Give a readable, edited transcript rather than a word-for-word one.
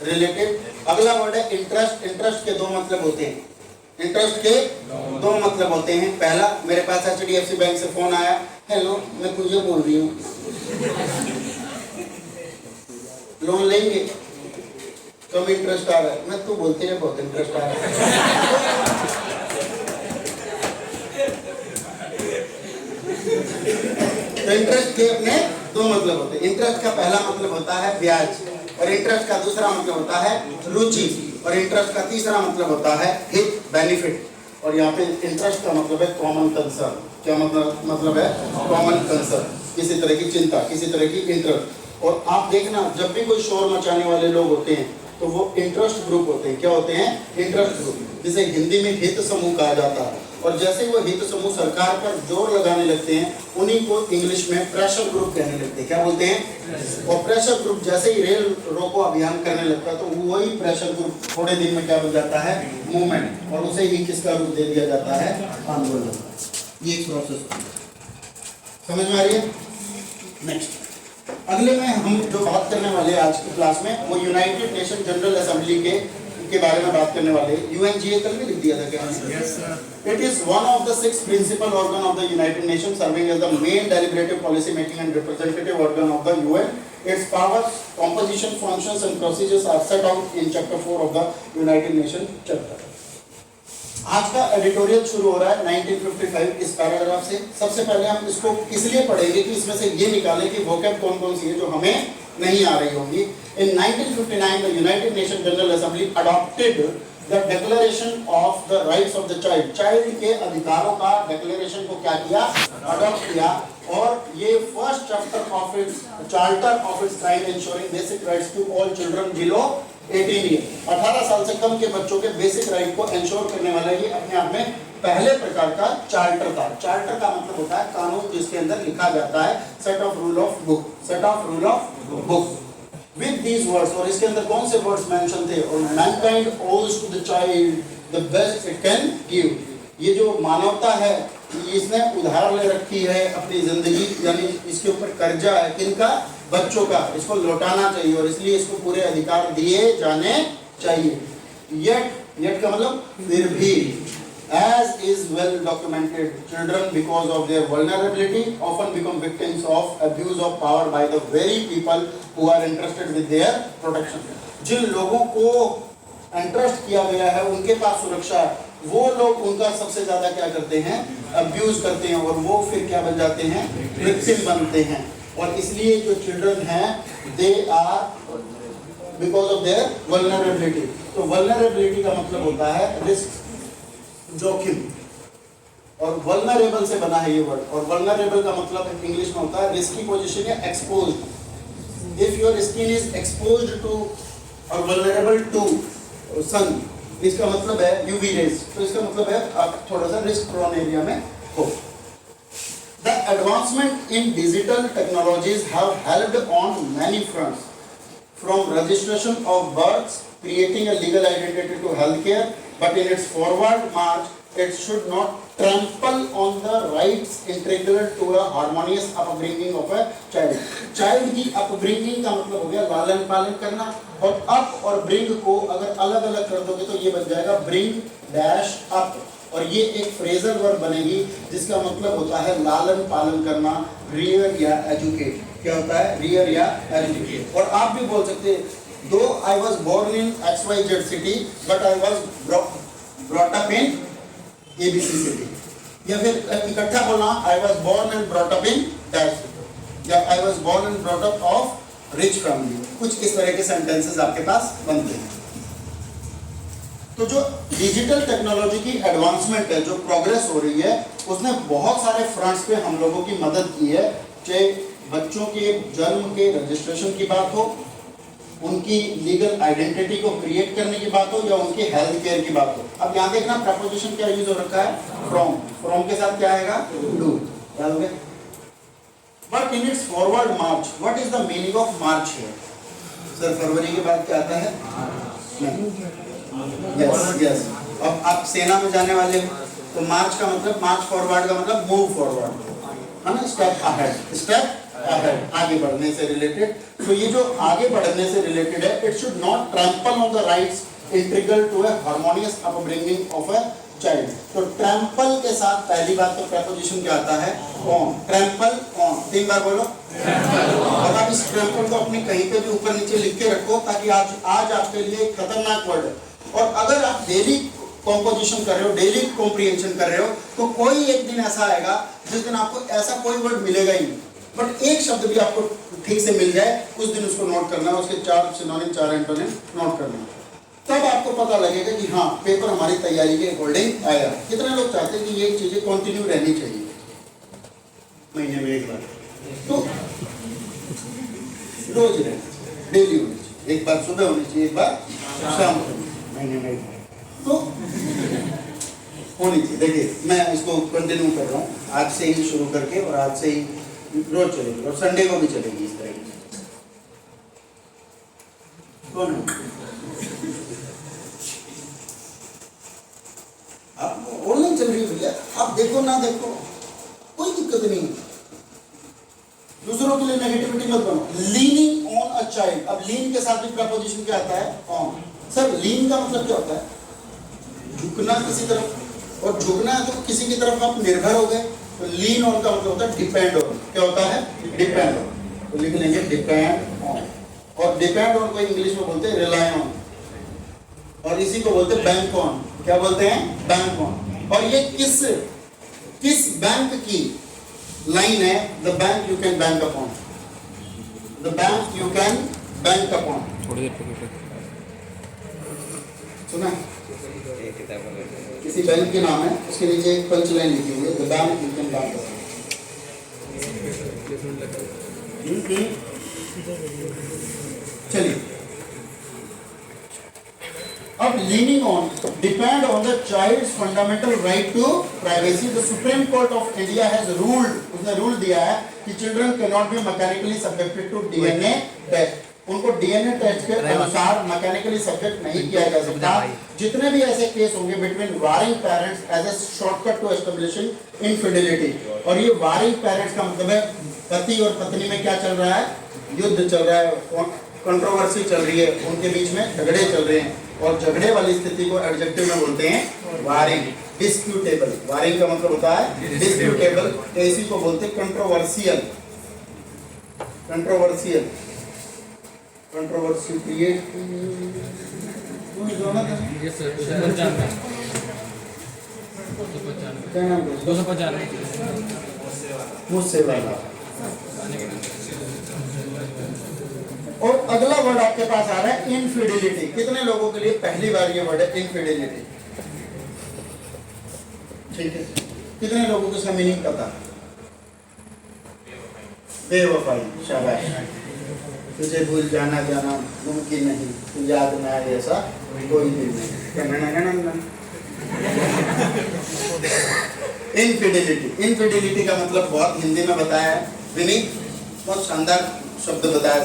Related. अगला word है interest. Interest के दो मतलब होते हैं। इंटरेस्ट के दो मतलब होते हैं। पहला, मेरे पास HDFC बैंक से फोन आया, हेलो मैं तुझे बोल रही हूँ लोन लेंगे, कम इंटरेस्ट आ रहा है। मैं तू बोलती है बहुत इंटरेस्ट आ रहा है। तो इंटरेस्ट के अपने दो मतलब होते हैं। इंटरेस्ट का पहला मतलब होता है ब्याज, और इंटरेस्ट का दूसरा मतलब होता है रुचि, और इंटरेस्ट का तीसरा मतलब होता है हित, बेनिफिट। और यहाँ पे इंटरेस्ट का मतलब है कॉमन कंसर्न। क्या मतलब है? कॉमन कंसर्न, किसी तरह की चिंता, किसी तरह की इंटरेस्ट। और आप देखना, जब भी कोई शोर मचाने वाले लोग होते हैं तो वो इंटरेस्ट ग्रुप होते हैं। क्या होते हैं? इंटरेस्ट ग्रुप, जिसे हिंदी में हित समूह कहा जाता है। और जैसे वो हित समूह सरकार पर जोर लगाने लगते हैं, उन्हीं को इंग्लिश में प्रेशर ग्रुप कहने लगते हैं। क्या बोलते हैं? और प्रेशर ग्रुप जैसे ही रेल रोको अभियान करने लगता है, तो वही प्रेशर ग्रुप थोड़े दिन में क्या बन जाता है? मूवमेंट। और उसे ही किसका रूप दे दिया जाता है? आंदोलन। ये एक प्रोसेस समझ में आ रही है? नेक्स्ट, अगले में हम जो बात करने वाले आज की क्लास में, वो यूनाइटेड नेशन जनरल असेंबली के बारे में बात करने वाले। UNGA कल भी लिख दिया था क्या? Yes, sir. It is one of the 6 principal organ of the United Nations, serving as the main deliberative, policy making and representative organ of the UN. Its powers, composition, functions and procedures are set out in chapter 4 of the United Nations chapter. आज का editorial शुरू हो रहा है 1955 इस paragraph से। सबसे पहले हम इसको इसलिए पढ़ेंगे कि इसमें से ये निकालें कि वोकैब कौन कौन सी है जो हमें नहीं आ रही होंगी। In 1959 the United Nations General Assembly adopted the Declaration of the Rights of the Child. Child के अधिकारों का डिक्लेरेशन को क्या किया? अडॉप्ट किया। और ये first chapter of its charter of its kind ensuring basic rights to all children below 18 year, 18 साल से कम के बच्चों के बेसिक राइट को एंश्योर करने वाला ये अपने आप में पहले प्रकार का चार्टर था। चार्टर का मतलब होता है कानून जिसके अंदर लिखा जाता है, set of rule of book, set of rule of book with these words. और इसके अंदर कौन से वर्ड्स मेंशन थे? और mankind owes to the child the best it can give. ये जो मानवता है, इसने उधार ले रखी है अपनी जिंदगी, यानी इसके ऊपर कर्जा है किनका? बच्चों का। इसको लौटाना चाहिए और इसलिए इसको पूरे अधिकार दिए जाने चाहिए। येट का मतलब फिर भी, as is well documented, children because of their vulnerability often become victims of abuse of power by the very people who are entrusted with their protection. जिन लोगों को एंट्रस्ट किया गया है, उनके पास सुरक्षा है, वो लोग उनका सबसे ज्यादा क्या करते हैं? अब्यूज करते हैं, और वो फिर क्या बन जाते हैं? विक्टिम बनते हैं। और इसलिए जो चिल्ड्रन हैं, they are because of their vulnerability. तो वल्नरेबिलिटी का मतलब होता है रिस्क, जोखिम, और वल्नरेबल से बना है ये वर्ड। और वल्नरेबल का मतलब इंग्लिश में होता है रिस्की पोजीशन या exposed. If your skin is exposed to और वल्नरेबल टू सन, इसका मतलब है यूवी रेज। तो इसका मतलब है आप थोड़ा सा रिस्क प्रोन एरिया में हो। The advancement in digital technologies have helped on many fronts, from registration of births, creating a legal identity to healthcare, but in its forward march, it should not trample on the rights integral to a harmonious upbringing of a child. Child की upbringing का मतलब हो गया लालन पालन करना, और up और bring को अगर अलग अलग कर दोगे तो ये बन जाएगा bring dash up। और ये एक फ्रेजल वर्ब बनेगी जिसका मतलब होता है लालन पालन करना, rear या educate। क्या होता है? rear या educate। और आप भी बोल सकते हैं, though I was born in XYZ city, but I was brought up in ABC city। या फिर इकट्ठा बोलना, I was born and brought up in that city, या I was born and brought up of rich family। कुछ इस तरह के sentences आपके पास बनते हैं। तो जो डिजिटल टेक्नोलॉजी की एडवांसमेंट है, जो प्रोग्रेस हो रही है, उसने बहुत सारे फ्रंट्स पे हम लोगों की मदद की है। चाहे बच्चों के जन्म के रजिस्ट्रेशन की बात हो, उनकी लीगल आइडेंटिटी को क्रिएट करने की बात हो, या उनकी हेल्थ केयर की बात हो। अब यहाँ देखना प्रपोजिशन क्या यूज हो रखा है? फ्रॉम। फ्रॉम के साथ क्या आएगा? टू। याद हो गया? But in it's forward march, what is the meaning of march here? Sir फरवरी के बाद क्या आता है? यस। अब आप सेना में जाने वाले हो तो मार्च का मतलब, मार्च फॉरवर्ड का मतलब मूव फॉरवर्ड, है ना? स्टेप अहेड, स्टेप आगे बढ़ने से रिलेटेड। तो ये जो आगे बढ़ने से रिलेटेड है, it should not trample on the rights integral to a harmonious upbringing of a child. तो ट्रैम्पल के साथ पहली बात तो प्रेपोजिशन क्या आता है, ऑन। ट्रैम्पल ऑन, 3 बार बोलो। और आप इस ट्रैम्पल को अपने कहीं पे भी ऊपर नीचे लिख के रखो, ताकि आज आपके लिए खतरनाक वर्ड है। और अगर आप डेली कॉम्पोजिशन कर रहे हो, डेली कॉम्प्रिहेंशन कर रहे हो, तो कोई एक दिन ऐसा आएगा जिस दिन आपको ऐसा कोई वर्ड मिलेगा ही नहीं, बट एक शब्द भी आपको ठीक से मिल जाए, उस दिन उसको नोट करना है, उसके 4 सिनोनिम 4 एंटोनिम नोट करना है। तब आपको पता लगेगा कि हाँ, पेपर हमारी तैयारी के अकॉर्डिंग आया। कितने लोग चाहते हैं कि ये चीजें कंटिन्यू रहनी चाहिए, महीने में एक बार, तो रोज रहना चाहिए, डेली होनी चाहिए, एक बार सुबह होनी चाहिए, एक बार शाम को, महीने में एक बार तो होनी चाहिए। देखिए मैं इसको कंटिन्यू कर रहा हूँ आज से ही शुरू करके, और आज से ही रोज चलेगी और संडे को भी चलेगी इस तरह की। आप ऑनलाइन चल रही है भैया, आप देखो ना देखो कोई दिक्कत नहीं है। दूसरों के लिए नेगेटिविटी मत बनो। लीनिंग ऑन अ चाइल्ड, अब लीन के साथ भी प्रपोजिशन क्या आता है, ऑन। सर लीन का मतलब क्या होता है, झुकना किसी तरफ, और झुकना है तो किसी की तरफ आप निर्भर हो गए, तो लीन ऑन का मतलब होता है डिपेंड ऑन। क्या होता है, डिपेंड ऑन। तो लिख लेंगे डिपेंड ऑन। और डिपेंड ऑन को इंग्लिश में बोलते हैं रिलाय ऑन, और इसी को बोलते हैं बैंक ऑन। क्या बोलते हैं, बैंक ऑन। और ये किस बैंक की लाइन है, the bank you can bank upon, the bank you can bank upon. थोड़ी देर सुना, किसी बैंक के नाम है, उसके नीचे एक पंच लाइन लिखी हुई है, the bank you can bank upon. चलिए, अब leaning on, depend on the child's fundamental right to privacy. The Supreme Court of India has ruled, उसने रूल दिया है कि children can not be mechanically subjected to DNA test. उनको DNA test के अनुसार mechanically subject नहीं किया जा सकता। जितने भी ऐसे केस होंगे between warring parents as a shortcut to establishing infidelity, और ये वारिंग पेरेंट्स का मतलब है पति और पत्नी में क्या चल रहा है, युद्ध चल रहा है, कंट्रोवर्सी चल रही है, उनके बीच में झगड़े चल रहे हैं, और झगड़े वाली स्थिति को एडजेक्टिव में बोलते हैं वारिंग, डिस्प्यूटेबल। वारिंग का मतलब होता है डिस्प्यूटेबल, तो इसी को बोलते हैं कंट्रोवर्शियल। कंट्रोवर्शियल, कंट्रोवर्सी क्रिएट क्या नाम, 295 मुझसे वाला। और अगला वर्ड आपके पास आ रहा है इनफिडेलिटी। कितने लोगों के लिए पहली बार ये वर्ड है इनफिडेलिटी, ठीक है? कितने लोगों को इसका मीनिंग पता, बेवफाई। शाबाश, तुझे भूल जाना मुमकिन नहीं, तू याद ना आए ऐसा कोई दिन नहीं। इनफिडेलिटी, इनफिडेलिटी का मतलब बहुत हिंदी में बताया है विनीत, बहुत शानदार शब्द बताया।